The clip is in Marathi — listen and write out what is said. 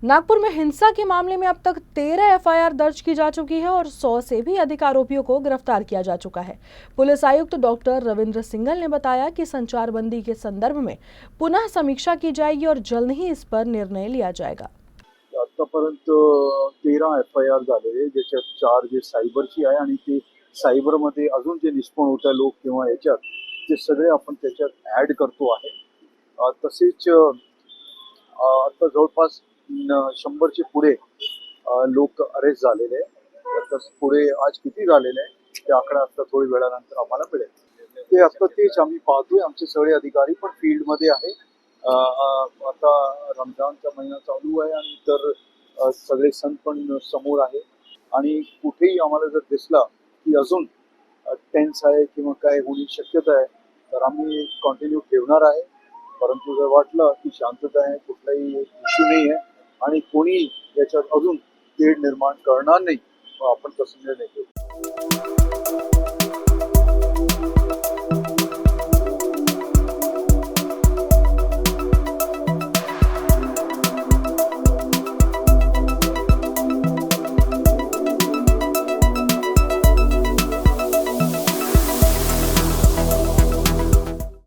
नागपुर में हिंसा के मामले में अब तक 13 एफआईआर दर्ज की जा चुकी है और 100 से भी अधिक आरोपियों को गिरफ्तार किया जा चुका है। पुलिस आयुक्त डॉक्टर रविंद्र सिंघल ने बताया कि संचारबंदी के संदर्भ में पुनः समीक्षा की जाएगी और जल्द ही इस पर निर्णय लिया जाएगा। आतापर्यंत 13 एफआयआर झाले, ज्याच्यात 4 जे सायबरची आहे आणि ते सायबरमध्ये अजून जे निष्पन्न होते लोक किंवा याच्यात ते सगळे आपण त्याच्यात ऍड करतो आहे। तसेच आता जवळपास 100च्या पुढे लोक अरेस्ट झालेले आहे। आता पुढे आज किती झालेले आहे ते आकडा आता थोडी वेळानंतर आम्हाला मिळेल। ते आता तेच आम्ही पाहतोय, आमचे सगळे अधिकारी पण फील्डमध्ये आहे। आता रमजानचा महिना चालू आहे आणि इतर सगळे सण पण समोर आहे आणि कुठेही आम्हाला जर दिसला की अजून टेन्स आहे किंवा काय होण्याची शक्यता आहे तर आम्ही कंटिन्यू ठेवणार आहे। परंतु जर वाटलं की शांतता आहे, कुठलाही इश्यू नाही आहे आणि कोणी याच्यात अजून तेढ निर्माण करणार नाही, आपण तसं निर्णय घेऊ।